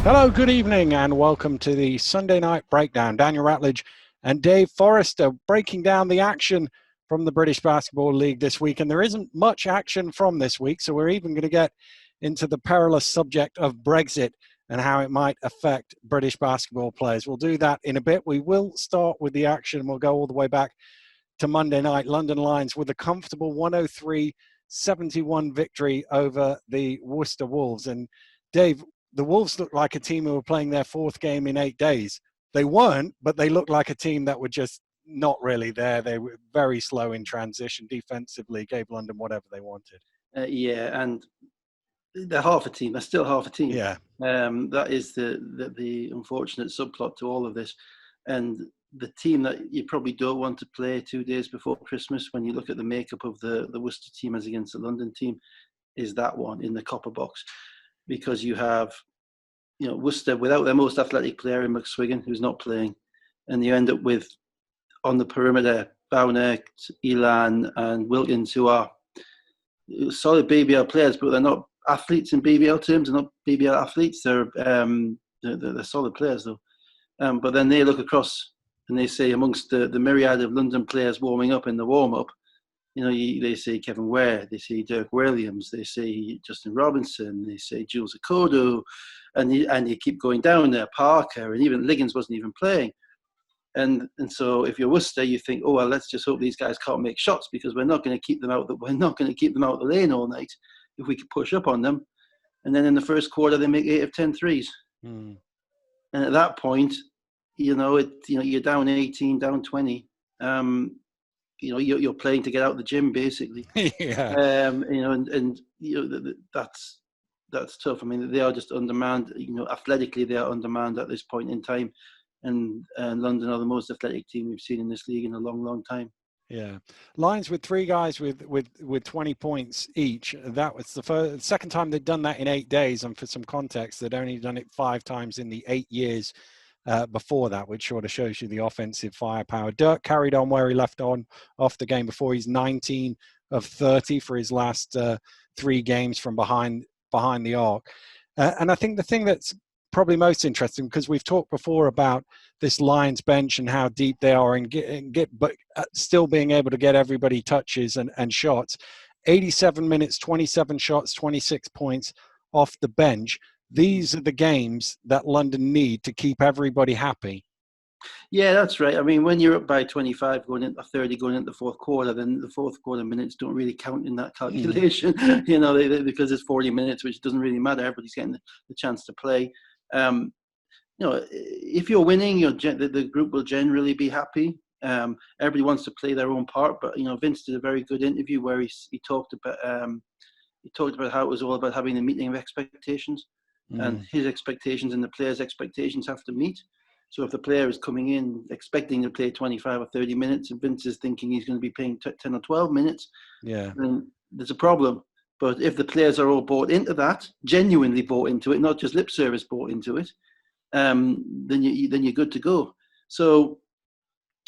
Hello, good evening, and welcome to the Sunday Night Breakdown. Daniel Ratledge and Dave Forrester breaking down the action from the British Basketball League this week. And there isn't much action from this week, so we're even going to get into the perilous subject of Brexit and how it might affect British basketball players. We'll do that in a bit. We will start with the action. We'll go all the way back to Monday night. London Lions with a comfortable 103-71 victory over the Worcester Wolves. And Dave, the Wolves looked like a team who were playing their fourth game in 8 days. They weren't, but they looked like a team that were just not really there. They were very slow in transition defensively, gave London whatever they wanted. And they're half a team. They're still half a team. Yeah. That is the unfortunate subplot to all of this. And the team that you probably don't want to play 2 days before Christmas, when you look at the makeup of the Worcester team as against the London team, is that one in the copper box. Because you have, Worcester without their most athletic player in McSwiggan, who's not playing, and you end up with, on the perimeter, Bowner, Elan, and Wilkins, who are solid BBL players, but they're not athletes in BBL terms. They're not BBL athletes. They're solid players, though. But then they look across and they say, amongst the myriad of London players warming up in the warm-up, they say Kevin Ware, they say Dirk Williams, they say Justin Robinson, they say Jules Akodo, and you keep going down there, Parker, and even Liggins wasn't even playing. And so if you're Worcester, you think, oh well, let's just hope these guys can't make shots, because we're not going to keep them out. We're not going to keep them out of the lane all night if we could push up on them. And then in the first quarter, they make 8 of 10 threes. And at that point, you're down 18, down 20. You're playing to get out of the gym, basically. Yeah. That's tough. I mean, they are just on demand. Athletically, they are on demand at this point in time, and London are the most athletic team we've seen in this league in a long, long time. Yeah, Lions with 3 guys with 20 points each. That was the second time they'd done that in 8 days, and for some context, they'd only done it 5 times in the 8 years before that, which sort of shows you the offensive firepower. Dirk carried on where he left off the game before. He's 19 of 30 for his last 3 games from behind the arc. And I think the thing that's probably most interesting, because we've talked before about this Lions bench and how deep they are but still being able to get everybody touches and shots. 87 minutes, 27 shots, 26 points off the bench. These are the games that London need to keep everybody happy. Yeah, that's right. I mean, when you're up by 25 going into 30 going into the fourth quarter, then the fourth quarter minutes don't really count in that calculation, because it's 40 minutes, which doesn't really matter. Everybody's getting the chance to play. If you're winning, the group will generally be happy. Everybody wants to play their own part, but Vince did a very good interview where he talked about how it was all about having a meeting of expectations. And his expectations and the players' expectations have to meet. So if the player is coming in expecting to play 25 or 30 minutes and Vince is thinking he's going to be playing 10 or 12 minutes, then there's a problem. But if the players are all bought into that, genuinely bought into it, not just lip service bought into it, then you're good to go. So,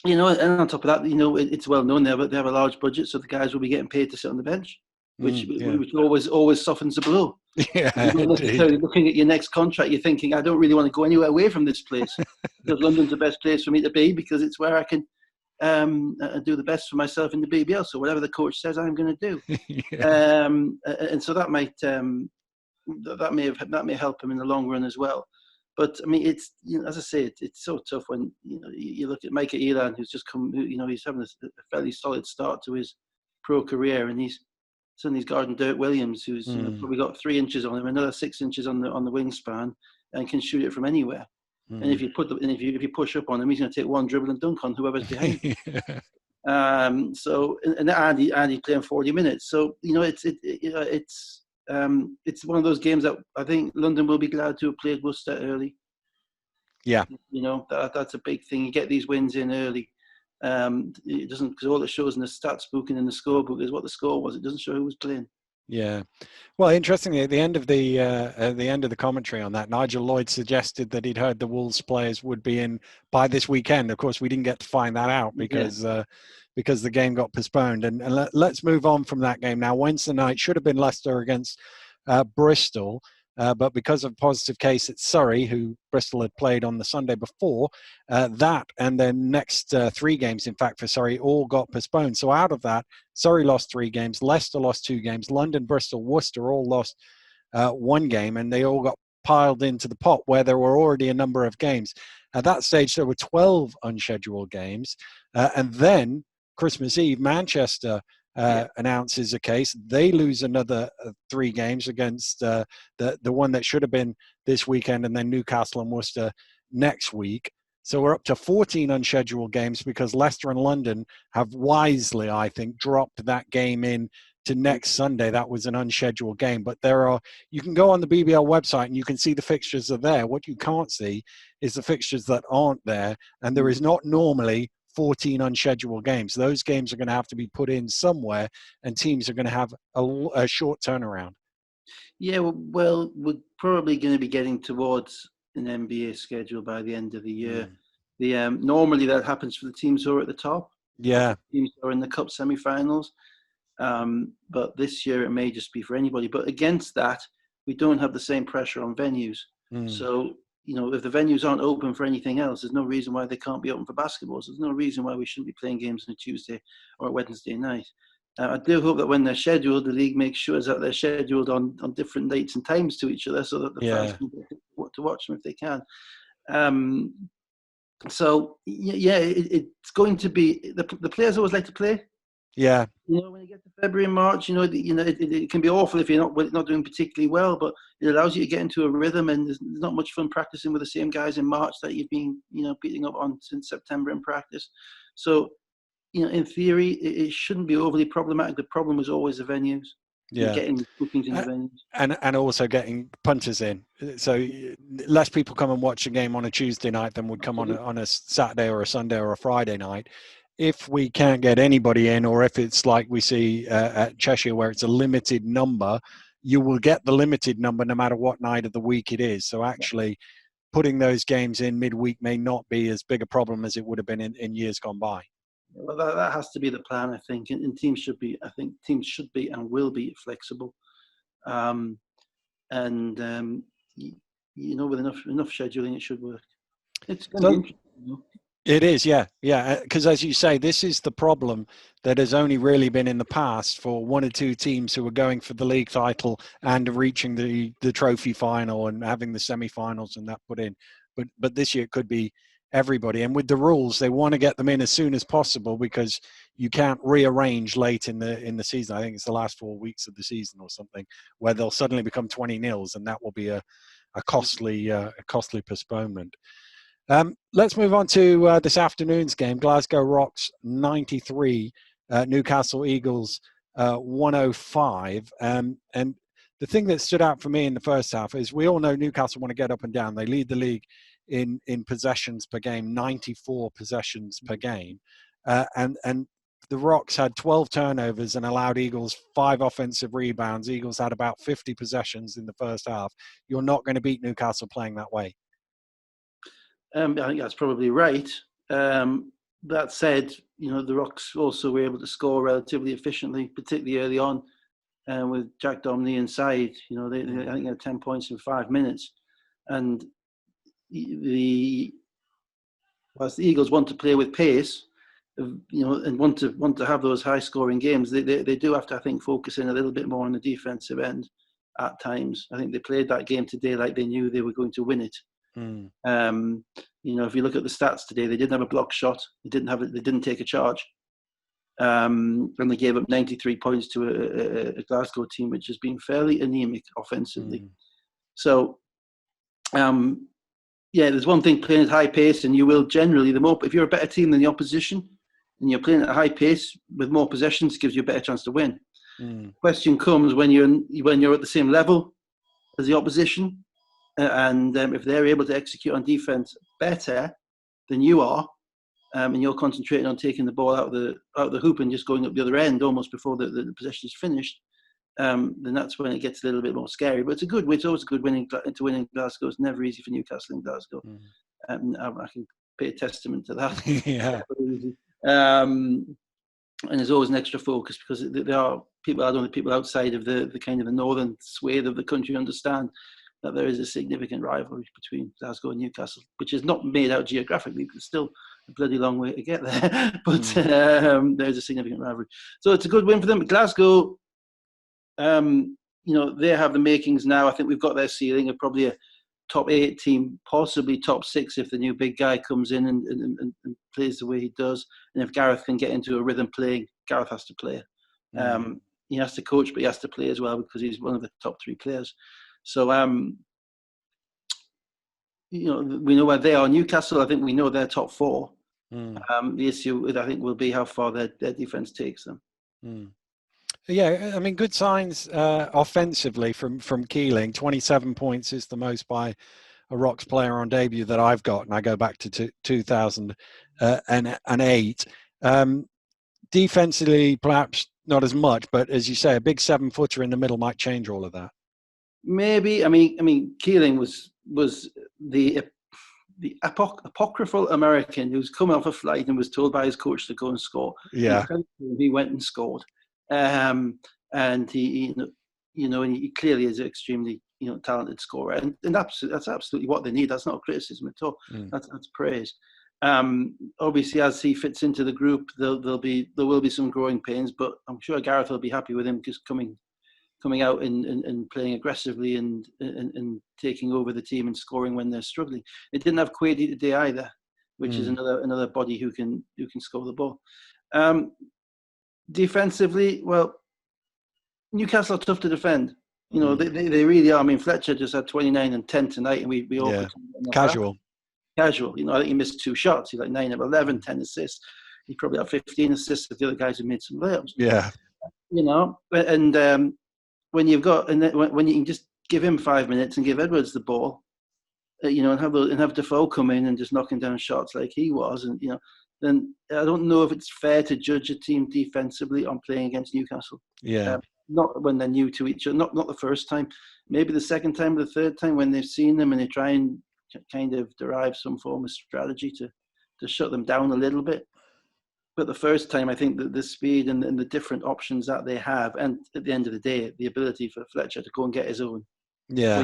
and on top of that, it's well known they have a large budget, so the guys will be getting paid to sit on the bench, which always softens the blow. Yeah, looking at your next contract, you're thinking, I don't really want to go anywhere away from this place, because London's the best place for me to be, because it's where I can do the best for myself in the BBL. So whatever the coach says, I'm going to do. And so that may help him in the long run as well. But I mean, it's as I say, it's so tough when you look at Micah Elan, who's just come. He's having a fairly solid start to his pro career, and suddenly he's guarding Dirk Williams, who's probably got 3 inches on him, another 6 inches on the wingspan, and can shoot it from anywhere. And if you if you push up on him, he's going to take one dribble and dunk on whoever's behind him. So Andy playing 40 minutes. So it's one of those games that I think London will be glad to have played Worcester early. Yeah, that's a big thing. You get these wins in early. It doesn't, because all it shows in the stats book and in the scorebook is what the score was. It doesn't show who was playing. Yeah. Well, interestingly, at the end of the commentary on that, Nigel Lloyd suggested that he'd heard the Wolves players would be in by this weekend. Of course, we didn't get to find that out because the game got postponed. And let's move on from that game now. Wednesday night should have been Leicester against Bristol. but because of a positive case at Surrey, who Bristol had played on the Sunday before, that and then next 3 games, in fact, for Surrey, all got postponed. So out of that, Surrey lost 3 games, Leicester lost 2 games, London, Bristol, Worcester all lost 1 game, and they all got piled into the pot where there were already a number of games. At that stage, there were 12 unscheduled games. And then Christmas Eve, Manchester announces a case. They lose another 3 games against the one that should have been this weekend, and then Newcastle and Worcester next week. So we're up to 14 unscheduled games because Leicester and London have wisely, I think, dropped that game in to next Sunday. That was an unscheduled game, but you can go on the BBL website and you can see the fixtures are there. What you can't see is the fixtures that aren't there, and there is not normally 14 unscheduled games. Those games are going to have to be put in somewhere, and teams are going to have a short turnaround. Yeah, well, we're probably going to be getting towards an NBA schedule by the end of the year. Normally that happens for the teams who are at the top. Yeah. Teams who are in the cup semi-finals. But this year it may just be for anybody. But against that, we don't have the same pressure on venues. So, if the venues aren't open for anything else, there's no reason why they can't be open for basketball. So there's no reason why we shouldn't be playing games on a Tuesday or a Wednesday night. I do hope that when they're scheduled, the league makes sure that they're scheduled on different dates and times to each other so that the fans can get to watch them if they can. So, it's going to be... The players always like to play. Yeah. When you get to February and March, it can be awful if you're not doing particularly well, but it allows you to get into a rhythm, and there's not much fun practicing with the same guys in March that you've been, beating up on since September in practice. So, in theory, it shouldn't be overly problematic. The problem was always the venues. Getting bookings in the venues. And also getting punters in. So less people come and watch a game on a Tuesday night than would come on a Saturday or a Sunday or a Friday night. If we can't get anybody in, or if it's like we see at Cheshire where it's a limited number, you will get the limited number no matter what night of the week it is. So actually putting those games in midweek may not be as big a problem as it would have been in years gone by. Well, that has to be the plan, I think. And teams should be and will be flexible. With enough scheduling, it should work. It's going to be interesting. It is, yeah. Because as you say, this is the problem that has only really been in the past for 1 or 2 teams who are going for the league title and reaching the trophy final and having the semi-finals and that put in. But this year it could be everybody. And with the rules, they want to get them in as soon as possible because you can't rearrange late in the season. I think it's the last 4 weeks of the season or something where they'll suddenly become 20-0, and that will be a costly postponement. Let's move on to this afternoon's game. Glasgow Rocks 93, Newcastle Eagles 105. And the thing that stood out for me in the first half is we all know Newcastle want to get up and down. They lead the league in possessions per game, 94 possessions per game. And the Rocks had 12 turnovers and allowed Eagles 5 offensive rebounds. Eagles had about 50 possessions in the first half. You're not going to beat Newcastle playing that way. I think that's probably right. That said, the Rocks also were able to score relatively efficiently, particularly early on, with Jack Domney inside. I think they had 10 points in 5 minutes. And whilst the Eagles want to play with pace, and want to have those high-scoring games, they do have to, I think, focus in a little bit more on the defensive end at times. I think they played that game today like they knew they were going to win it. If you look at the stats today, they didn't have a block shot. They didn't take a charge, and they gave up 93 points to a Glasgow team which has been fairly anemic offensively. So, there's one thing playing at high pace, and you will generally if you're a better team than the opposition, and you're playing at a high pace with more possessions, gives you a better chance to win. Question comes when you're at the same level as the opposition. And if they're able to execute on defense better than you are, and you're concentrating on taking the ball out of the hoop and just going up the other end almost before the possession is finished, then that's when it gets a little bit more scary. But it's a good win. It's always a good winning to win in Glasgow. It's never easy for Newcastle in Glasgow. I can pay a testament to that. Yeah. And there's always an extra focus because there are people. I don't think people outside of the kind of the northern swathe of the country understand that there is a significant rivalry between Glasgow and Newcastle, which is not made out geographically, but it's still a bloody long way to get there. But there's a significant rivalry. So it's a good win for them. Glasgow, they have the makings now. I think we've got their ceiling of probably a top 8 team, possibly top 6 if the new big guy comes in and plays the way he does. And if Gareth can get into a rhythm playing, Gareth has to play. He has to coach, but he has to play as well because he's one of the top 3 players. So, we know where they are. Newcastle, I think we know they're top 4. The issue, I think, will be how far their defence takes them. Yeah, I mean, good signs offensively from Keeling. 27 points is the most by a Rocks player on debut that I've got, and I go back to 2008. Defensively, perhaps not as much, but as you say, a big 7-footer in the middle might change all of that. Maybe. I mean, Keeling was the apocryphal American who's come off a flight and was told by his coach to go and score. Yeah, he went and scored. And he clearly is an extremely talented scorer, and that's absolutely what they need. That's not a criticism at all. That's praise. Obviously, as he fits into the group, there will be some growing pains, but I'm sure Gareth will be happy with him just coming out and playing aggressively and taking over the team and scoring when they're struggling. It didn't have Quady today either, which is another body who can score the ball. Defensively, well, Newcastle are tough to defend. They really are. I mean, Fletcher just had 29 and 10 tonight, and we all casual. I think he missed 2 shots. He's like 9 of 11, 10 assists. He probably had 15 assists if the other guys have made some layups. Yeah. And when you've got when you can just give him 5 minutes and give Edwards the ball, and have Defoe come in and just knocking down shots like he was, and then I don't know if it's fair to judge a team defensively on playing against Newcastle. Yeah. Not when they're new to each other, not the first time, maybe the second time or the third time when they've seen them and they try and kind of derive some form of strategy to shut them down a little bit. But the first time, I think that the speed and the different options that they have, and at the end of the day, the ability for Fletcher to go and get his own. Yeah.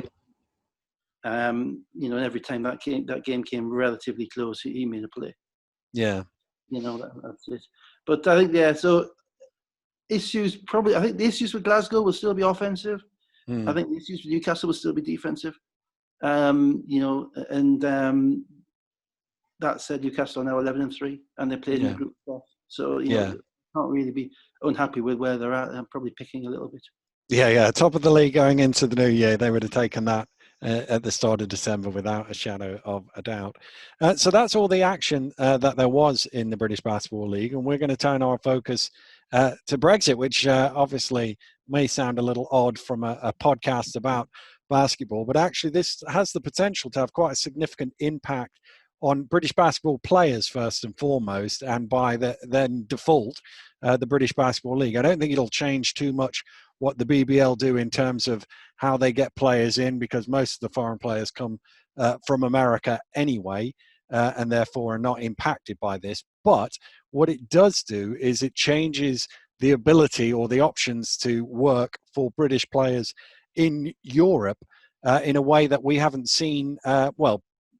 And every time that game came relatively close, he made a play. Yeah. That's it. But I think, so issues probably, I think the issues with Glasgow will still be offensive. I think the issues with Newcastle will still be defensive. That said, Newcastle are now 11-3, and they played in the group stuff. So, can't really be unhappy with where they're at. I'm probably picking a little bit. Yeah. Top of the league going into the new year, they would have taken that at the start of December without a shadow of a doubt. So that's all the action that there was in the British Basketball League, and we're going to turn our focus to Brexit, which obviously may sound a little odd from a podcast about basketball, but actually this has the potential to have quite a significant impact on British basketball players first and foremost, and by then default, the British Basketball League. I don't think it'll change too much what the BBL do in terms of how they get players in, because most of the foreign players come from America anyway, and therefore are not impacted by this. But what it does do is it changes the ability or the options to work for British players in Europe in a way that we haven't seen,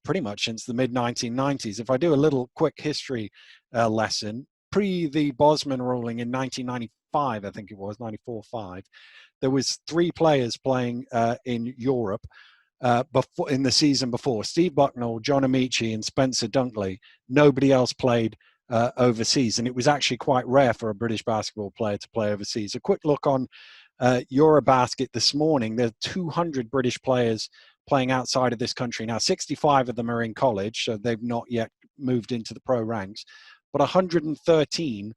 pretty much since the mid-1990s. If I do a little quick history lesson, pre the Bosman ruling in 1995, I think it was, 94-5, there was 3 players playing in Europe before, in the season before. Steve Bucknell, John Amici, and Spencer Dunkley. Nobody else played overseas, and it was actually quite rare for a British basketball player to play overseas. A quick look on Eurobasket this morning. There are 200 British players playing outside of this country now. 65 of them are in college, so they've not yet moved into the pro ranks, but 113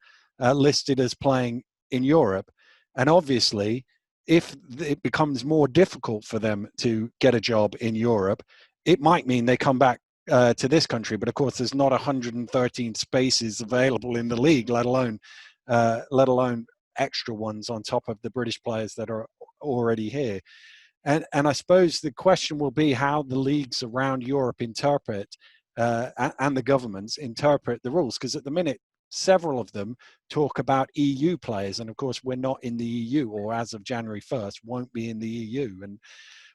listed as playing in Europe. And obviously, if it becomes more difficult for them to get a job in Europe, it might mean they come back to this country. But of course, there's not 113 spaces available in the league, let alone extra ones on top of the British players that are already here. And I suppose the question will be how the leagues around Europe interpret and the governments interpret the rules, because at the minute, several of them talk about EU players. And of course, we're not in the EU, or as of January 1st, won't be in the EU. And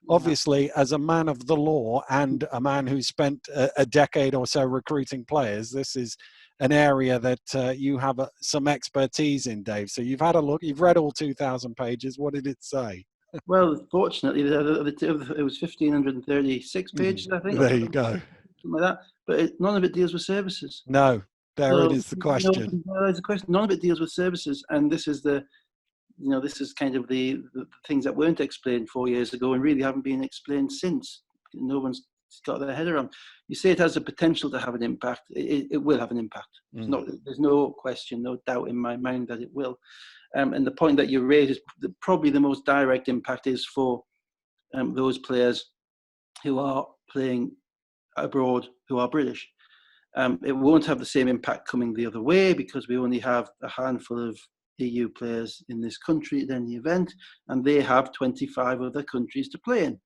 obviously, as a man of the law and a man who spent a decade or so recruiting players, this is an area that you have some expertise in, Dave. So you've had a look, you've read all 2,000 pages. What did it say? Well, fortunately, it was 1,536 pages, I think, or There you something go. like that. But none of it deals with services. No, there it So, is, the question. there's a question. None of it deals with services, and this is this is kind of the things that weren't explained 4 years ago and really haven't been explained since. No one's got their head around. You say it has the potential to have an impact. It will have an impact. There's no question, no doubt in my mind that it will. And the point that you raise is probably the most direct impact is for those players who are playing abroad who are British. It won't have the same impact coming the other way because we only have a handful of EU players in this country at any event, and they have 25 other countries to play in.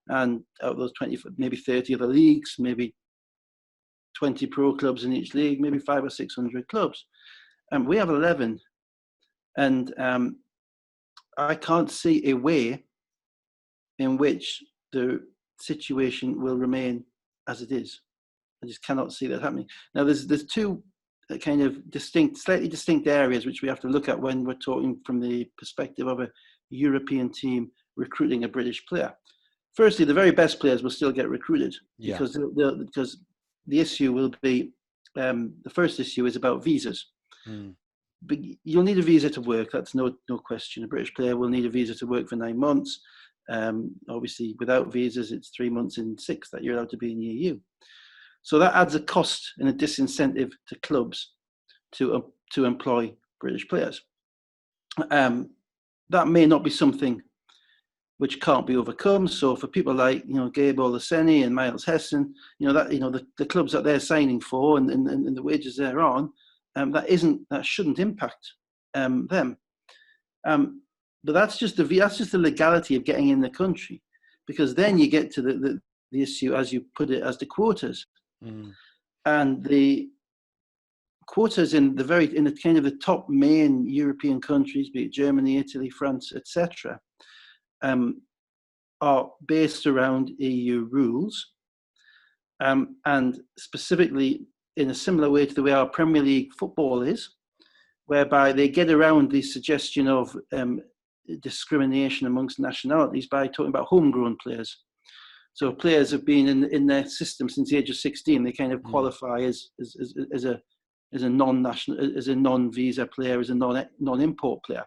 And out of those 20, maybe 30 other leagues, maybe 20 pro clubs in each league, maybe 500 or 600 clubs. And we have 11. And I can't see a way in which the situation will remain as it is. I just cannot see that happening. Now, there's two kind of slightly distinct areas which we have to look at when we're talking from the perspective of a European team recruiting a British player. Firstly, the very best players will still get recruited because the issue will be the first issue is about visas. But you'll need a visa to work. That's no question. A British player will need a visa to work for 9 months. Obviously, without visas, it's 3 months in 6 that you're allowed to be in the EU. So that adds a cost and a disincentive to clubs to employ British players. That may not be something which can't be overcome. So for people like Gabe Olaseni and Miles Hessen, the clubs that they're signing for and the wages they're on, that shouldn't impact them. But that's just the legality of getting in the country, because then you get to the issue, as you put it, as the quotas. And the quotas in the kind of the top main European countries, be it Germany, Italy, France, etc., are based around EU rules, and specifically in a similar way to the way our Premier League football is, whereby they get around the suggestion of discrimination amongst nationalities by talking about homegrown players. So players have been in their system since the age of 16. They kind of qualify as a non-national, as a non-visa player, as a non-import player.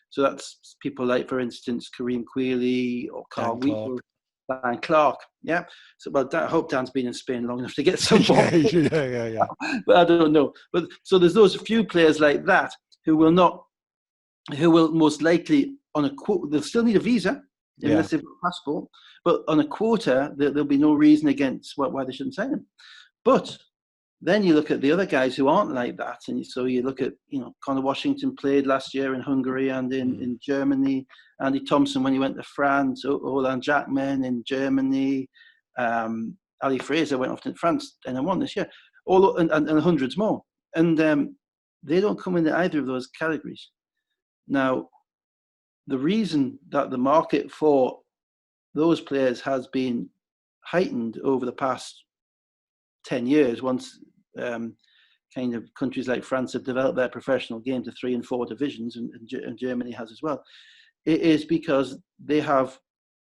So that's people like, for instance, Kareem Queeley or Carl Wheatle, Dan Clark. Yeah. So, I hope Dan's been in Spain long enough to get some more. Yeah. But I don't know. But so there's those few players like that who will most likely on a quote. They'll still need a visa unless they've got a passport. But on a quota, there'll be no reason against why they shouldn't sign them. But then you look at the other guys who aren't like that, and so you look at Connor Washington played last year in Hungary and in Germany. Andy Thompson when he went to France. Olan Jackman in Germany. Ali Fraser went off to France and won this year. And hundreds more, and they don't come into either of those categories. Now, the reason that the market for those players has been heightened over the past 10 years, once kind of countries like France have developed their professional game to 3 and 4 divisions, and Germany has as well, it is because they have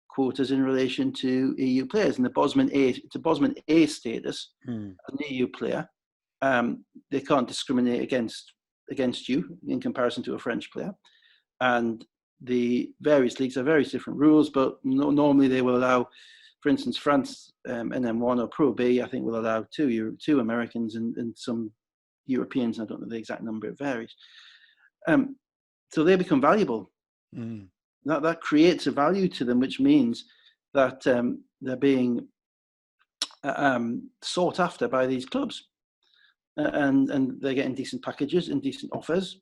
quotas in relation to EU players. And it's a Bosman A status, an EU player. They can't discriminate against you in comparison to a French player. And the various leagues have various different rules, but normally they will allow, for instance, France NM1 or Pro B, I think will allow two Americans and some Europeans. I don't know the exact number, it varies. So they become valuable. That creates a value to them, which means that they're being sought after by these clubs. And they're getting decent packages and decent offers,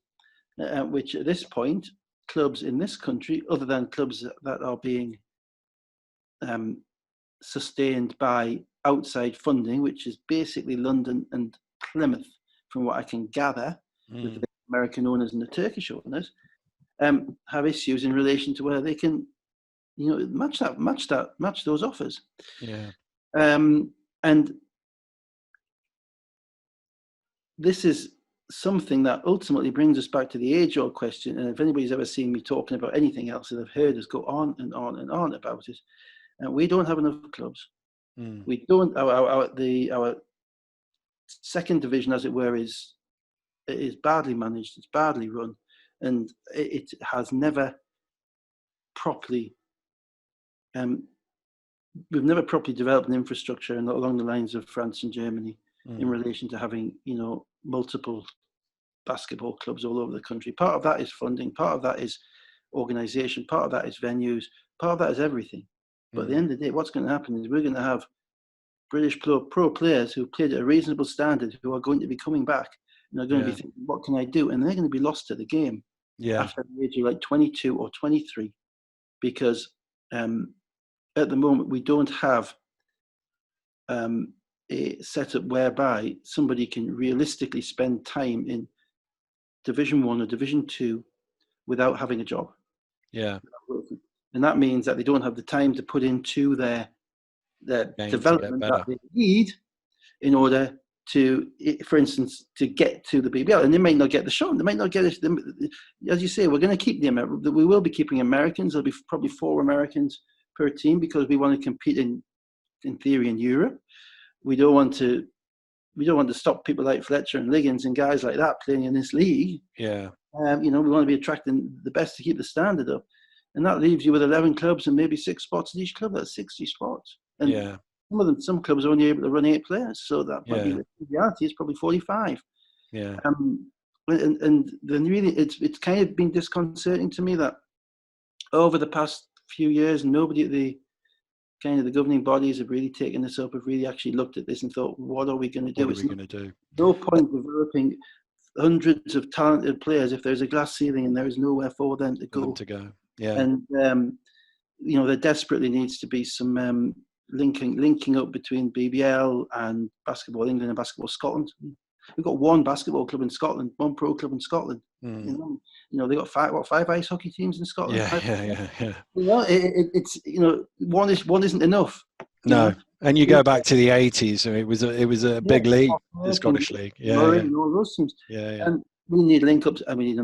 which at this point, clubs in this country, other than clubs that are being sustained by outside funding, which is basically London and Plymouth, from what I can gather, with the American owners and the Turkish owners, have issues in relation to whether they can match those offers. Yeah. And this is something that ultimately brings us back to the age-old question. And if anybody's ever seen me talking about anything else, that they've heard us go on and on and on about it, and we don't have enough clubs. We don't. Our second division, as it were, is badly managed. It's badly run, and it has never properly. We've never properly developed an infrastructure along the lines of France and Germany in relation to having, multiple basketball clubs all over the country. Part of that is funding. Part of that is organisation. Part of that is venues. Part of that is everything. But at the end of the day, what's going to happen is we're going to have British pro players who played at a reasonable standard who are going to be coming back and are going to be thinking, what can I do? And they're going to be lost to the game after the age of like 22 or 23, because at the moment we don't have a setup whereby somebody can realistically spend time in Division 1 or Division 2 without having a job. Yeah. And that means that they don't have the time to put into their development that they need in order to, for instance, to get to the BBL. And they might not get the shot. They might not get it. As you say, we're going to keep we will be keeping Americans. There'll be probably 4 Americans per team because we want to compete in theory in Europe. We don't want to stop people like Fletcher and Liggins and guys like that playing in this league. Yeah. We want to be attracting the best to keep the standard up. And that leaves you with 11 clubs and maybe 6 spots in each club. That's 60 spots. And some clubs are only able to run 8 players. So that might be the reality. It's probably 45. Yeah. And then really, it's kind of been disconcerting to me that over the past few years, nobody at the governing bodies have really taken this up, have really actually looked at this and thought, what are we going to do? What are we going to do? No point developing hundreds of talented players if there's a glass ceiling and there is nowhere for them to go. Yeah. And there desperately needs to be some linking up between BBL and Basketball England and Basketball Scotland. We've got one basketball club in Scotland, one pro club in Scotland. They got 5 ice hockey teams in Scotland. Yeah. It's one isn't enough. No. And you go back to the 80s, and it was a big league, the Scottish league. And all those teams. Yeah. And we need link-ups, and we need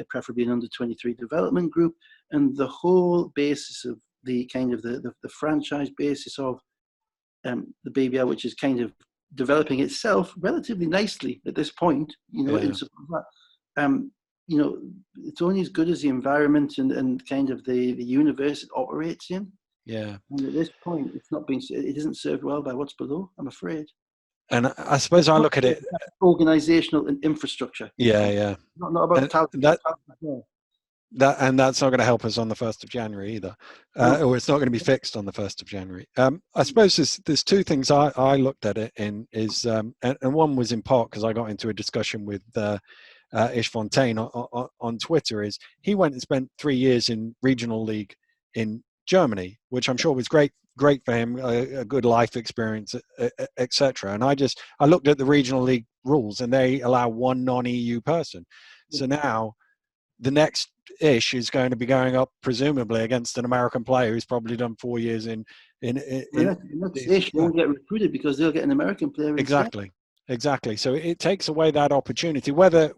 preferably an under-23 development group, and the whole basis of the kind of the franchise basis of the BBL, which is kind of developing itself relatively nicely at this point, in support of that. It's only as good as the environment and kind of the universe it operates in. Yeah. And at this point, it isn't served well by what's below, I'm afraid. And I suppose I look at it, organizational and infrastructure. Yeah. Not about talent. And that's not going to help us on the 1st of January either, or it's not going to be fixed on the 1st of January. I suppose there's 2 things I looked at it in is, and one was in part because I got into a discussion with Ish Fontaine on Twitter. Is he went and spent 3 years in regional league in Germany, which I'm sure was great for him, a good life experience, etc. And I looked at the regional league rules, and they allow 1 non-EU person. So now the next Ish is going to be going up presumably against an American player who's probably done 4 years in Ish won't get recruited because they'll get an American player instead. Exactly. So it takes away that opportunity. Whether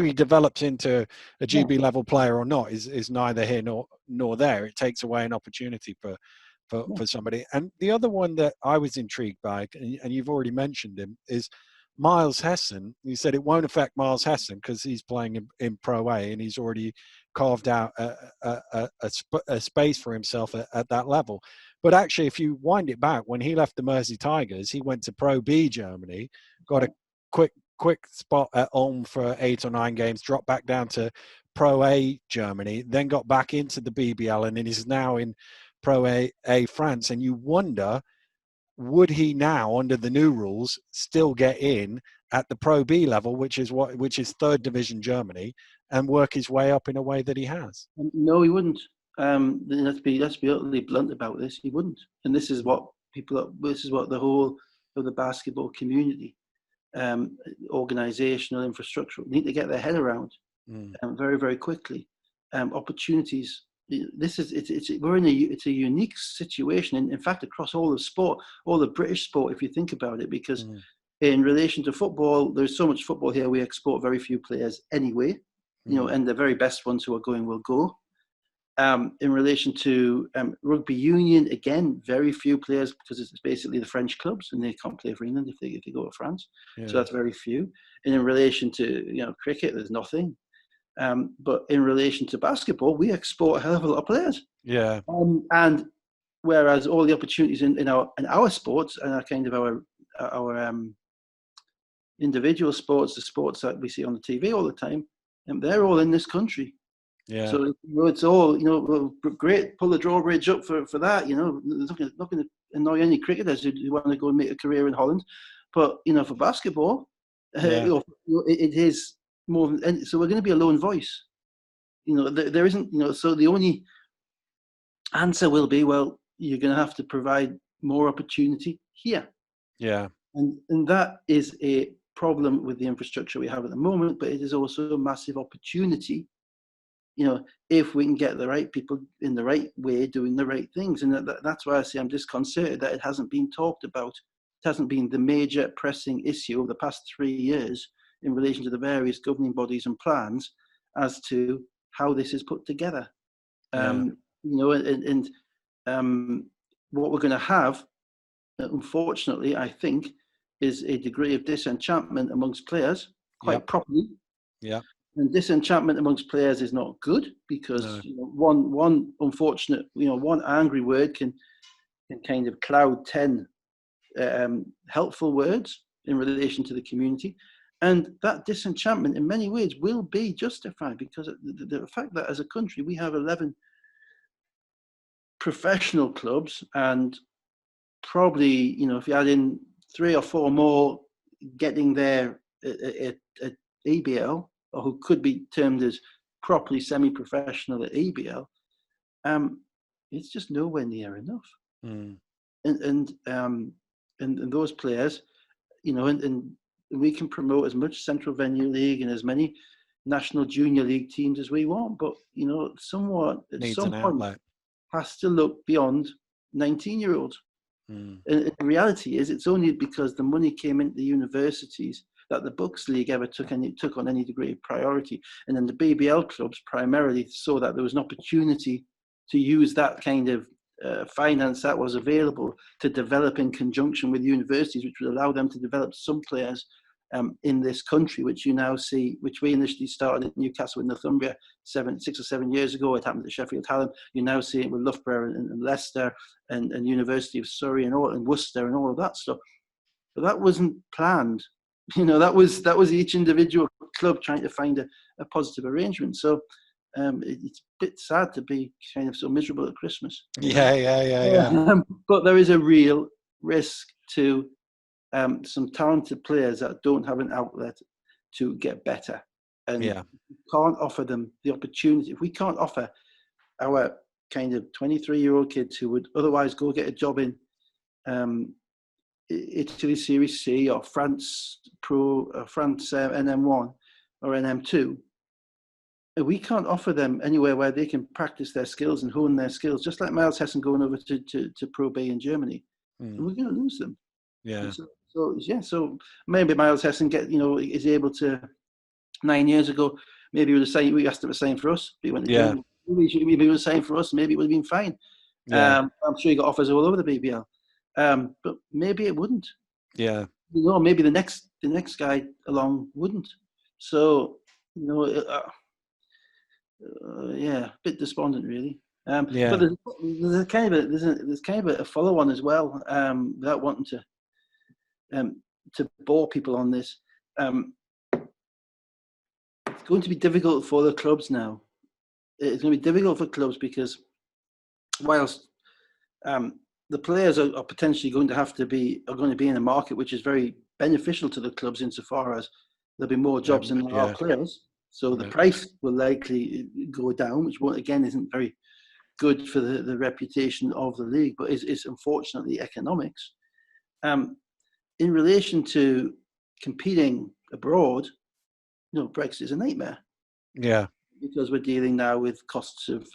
he develops into a GB level player or not is neither here nor there. It takes away an opportunity for somebody. And the other one that I was intrigued by, and you've already mentioned him, is Miles Hessen. You said it won't affect Miles Hessen because he's playing in Pro A and he's already carved out a space for himself at that level. But actually, if you wind it back, when he left the Mersey Tigers, he went to Pro B Germany, got a quick spot at Ulm for 8 or 9 games, dropped back down to Pro A Germany, then got back into the BBL, and then is now in Pro A France. And you wonder, would he now, under the new rules, still get in at the Pro B level, which is 3rd Division Germany, and work his way up in a way that he has? No, he wouldn't. Let's be utterly blunt about this. He wouldn't, and this is what the whole of the basketball community, organisational infrastructure, need to get their head around very, very quickly. Opportunities it's a unique situation. In fact, across all of sport, all the British sport, if you think about it, because in relation to football, there's so much football here. We export very few players anyway, and the very best ones who are going will go. In relation to rugby union, again, very few players because it's basically the French clubs and they can't play for England if they go to France. Yeah. So that's very few. And in relation to cricket, there's nothing. But in relation to basketball, we export a hell of a lot of players. Yeah. And whereas all the opportunities in our sports and our individual sports, the sports that we see on the TV all the time, they're all in this country. Yeah. So it's all great. Pull the drawbridge up for that. It's not going to annoy any cricketers who want to go and make a career in Holland. But for basketball, it is more. So we're going to be a lone voice. There isn't. So the only answer will be, well, you're going to have to provide more opportunity here. Yeah. And that is a problem with the infrastructure we have at the moment, but it is also a massive opportunity. If we can get the right people in the right way doing the right things. And that's why I say I'm disconcerted that it hasn't been talked about. It hasn't been the major pressing issue of the past 3 years in relation to the various governing bodies and plans as to how this is put together. Yeah. What we're going to have, unfortunately, I think, is a degree of disenchantment amongst players, quite properly. Yeah. And disenchantment amongst players is not good because one unfortunate, one angry word can kind of cloud 10 helpful words in relation to the community. And that disenchantment in many ways will be justified because the fact that as a country we have 11 professional clubs and probably, if you add in 3 or 4 more getting there at EBL, or who could be termed as properly semi-professional at EBL, it's just nowhere near enough. And those players, and we can promote as much Central Venue League and as many National Junior League teams as we want, but somewhat at some point has to look beyond 19-year-olds. And the reality is, it's only because the money came into the universities that the Bucks League ever took on any degree of priority. And then the BBL clubs primarily saw that there was an opportunity to use that kind of finance that was available to develop in conjunction with universities, which would allow them to develop some players in this country, which you now see, which we initially started at Newcastle with Northumbria 6 or 7 years ago. It happened at Sheffield Hallam. You now see it with Loughborough and Leicester and University of Surrey and Worcester and all of that stuff. But that wasn't planned. That was each individual club trying to find a positive arrangement. So it's a bit sad to be kind of so miserable at Christmas. Yeah. But there is a real risk to some talented players that don't have an outlet to get better. And we can't offer them the opportunity. If we can't offer our kind of 23-year-old kids who would otherwise go get a job in Italy Series C or France Pro, or France NM1 or NM2, we can't offer them anywhere where they can practice their skills and hone their skills, just like Miles Hessen going over to Pro B in Germany. And we're going to lose them. Yeah. So maybe Miles Hessen is able to. 9 years ago, maybe we asked him to sign for us. But he went to Germany. Maybe he would have signed for us. Maybe it would have been fine. Yeah. I'm sure he got offers all over the BBL. But maybe it wouldn't. Yeah. Maybe the next guy along wouldn't. So a bit despondent really. But there's kind of a follow on as well. Without wanting to bore people on this, it's going to be difficult for the clubs now. It's going to be difficult for clubs because whilst the players are potentially going to be in a market which is very beneficial to the clubs insofar as there'll be more jobs than there are players. So the price will likely go down, which again isn't very good for the reputation of the league, but is unfortunately economics. In relation to competing abroad, Brexit is a nightmare. Yeah. Because we're dealing now with costs of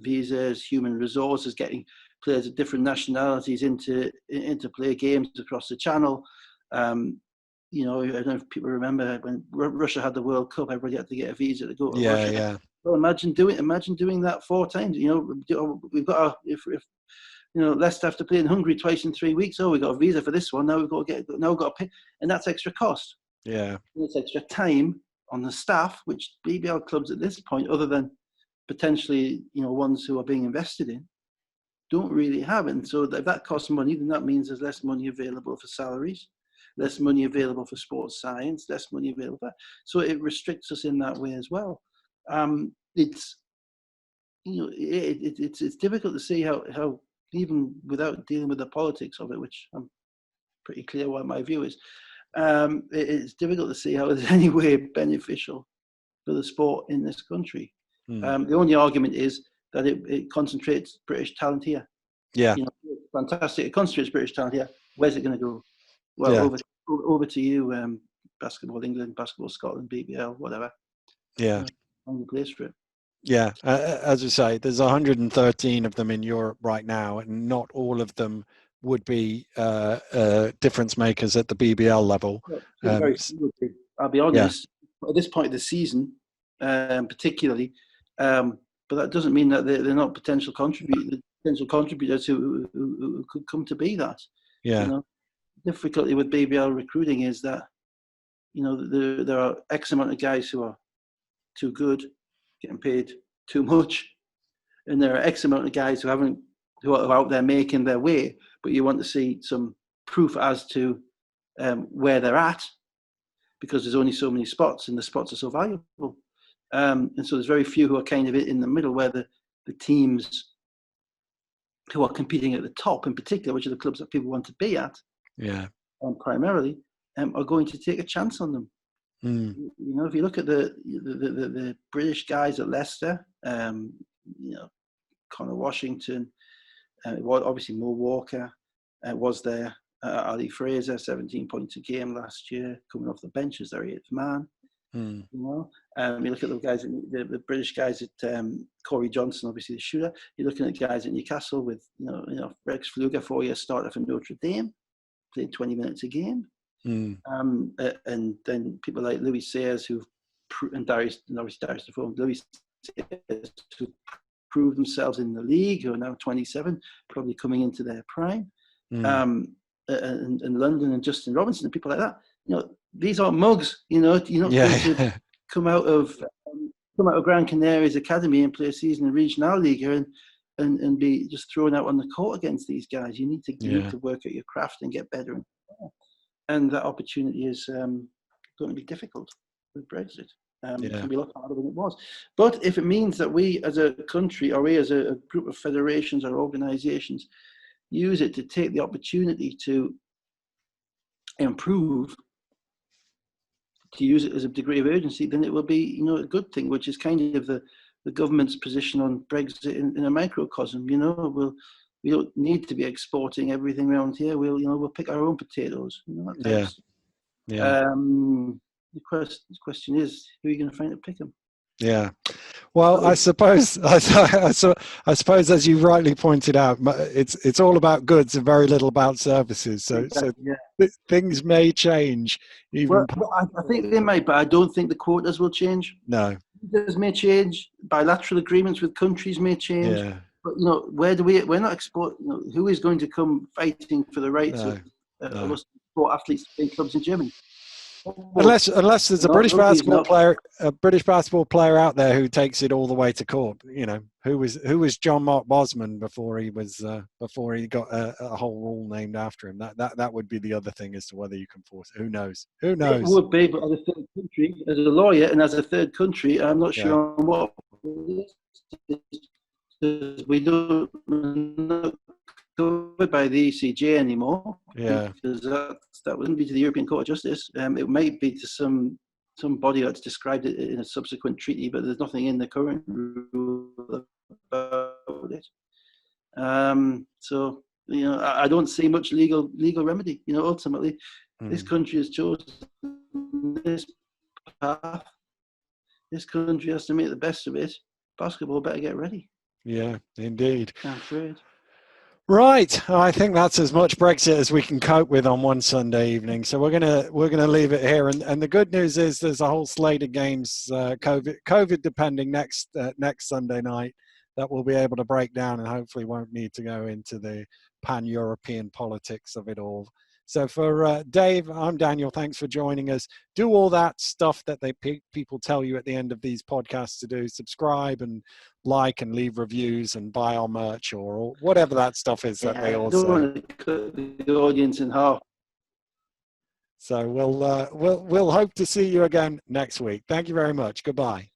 visas, human resources, getting players of different nationalities into play games across the channel. You know, I don't know if people remember when Russia had the World Cup, everybody had to get a visa to go to Russia. Yeah. Well, imagine doing that 4 times. You know, we've got if you know, Leicester have to play in Hungary twice in 3 weeks. Oh, we got a visa for this one. Now we've got to pay, and that's extra cost. Yeah. It's extra time on the staff, which BBL clubs at this point, other than potentially, you know, ones who are being invested in, don't really have it. And so if that costs money, then that means there's less money available for salaries, less money available for sports science, less money available for, so it restricts us in that way as well. It's, you know, it's difficult to see how even without dealing with the politics of it, which I'm pretty clear what my view is, it's difficult to see how it's any way beneficial for the sport in this country. The only argument is that it concentrates British talent here. Yeah. You know, fantastic. It concentrates British talent here. Where's it going to go? Well, over to you, Basketball England, Basketball Scotland, BBL, whatever. Yeah. Find a place for it. Yeah, as you say, there's 113 of them in Europe right now, and not all of them would be difference makers at the BBL level. I'll be honest, at this point of the season, particularly, but that doesn't mean that they're not potential contributors who could come to be that. Yeah. You know, difficulty with BBL recruiting is that, you know, there are X amount of guys who are too good, getting paid too much, and there are X amount of guys who are out there making their way, but you want to see some proof as to where they're at, because there's only so many spots and the spots are so valuable. And so there's very few who are kind of in the middle, where the teams who are competing at the top in particular, which are the clubs that people want to be at, primarily, are going to take a chance on them. You know, if you look at the British guys at Leicester, you know, Connor Washington, obviously Mo Walker was there, Ali Fraser, 17 points a game last year, coming off the bench as their 8th man. You know, you look at the guys, the British guys at Corey Johnson, obviously the shooter. You're looking at guys at Newcastle with, you know Rex Fluger, 4-year starter for Notre Dame, playing 20 minutes a game. And then people like Louis Sayers and Darius Defoe, Louis Sayers, who proved themselves in the league, who are now 27, probably coming into their prime. And London and Justin Robinson and people like that. You know, these aren't mugs. You know, you're not going to come out of Gran Canaria's academy and play a season in Regional Liga and be just thrown out on the court against these guys. You need to work at your craft and get better. And that opportunity is going to be difficult with Brexit. It's going to be a lot harder than it was. But if it means that we as a country, or we as a group of federations or organisations, use it to take the opportunity to improve, to use it as a degree of urgency, then it will be, you know, a good thing, which is kind of the government's position on Brexit in a microcosm. You know, we don't need to be exporting everything around here. We'll pick our own potatoes. You know, the question is, who are you going to find to pick them? Yeah. Well, I suppose, as you rightly pointed out, it's all about goods and very little about services. So things may change. Well, I think they might, but I don't think the quotas will change. No. Quotas may change. Bilateral agreements with countries may change. Yeah. But, you know, we're not exporting. You know, who is going to come fighting for the rights of us sport athletes in clubs in Germany? Unless there's a British basketball player out there who takes it all the way to court. You know, who was John Mark Bosman before he got a whole rule named after him. That would be the other thing as to whether you can force it. Who knows? It would be, but as a third country, as a lawyer and as a third country, I'm not sure on what, because we don't covered by the ECJ anymore. Yeah, because that wouldn't be to the European Court of Justice. It might be to some body that's described it in a subsequent treaty, but there's nothing in the current rule about it. So, you know, I don't see much legal remedy. You know, ultimately, this country has chosen this path. This country has to make the best of it. Basketball better get ready. Yeah, indeed. I'm afraid. Right, I think that's as much Brexit as we can cope with on one Sunday evening. So we're gonna leave it here. And the good news is there's a whole slate of games, COVID depending, next Sunday night that we'll be able to break down, and hopefully won't need to go into the pan-European politics of it all. So for Dave, I'm Daniel. Thanks for joining us. Do all that stuff that people tell you at the end of these podcasts to do. Subscribe and like and leave reviews and buy our merch or whatever that stuff is that they Yeah, I all don't say. want to cut the audience in half. So we'll hope to see you again next week. Thank you very much. Goodbye.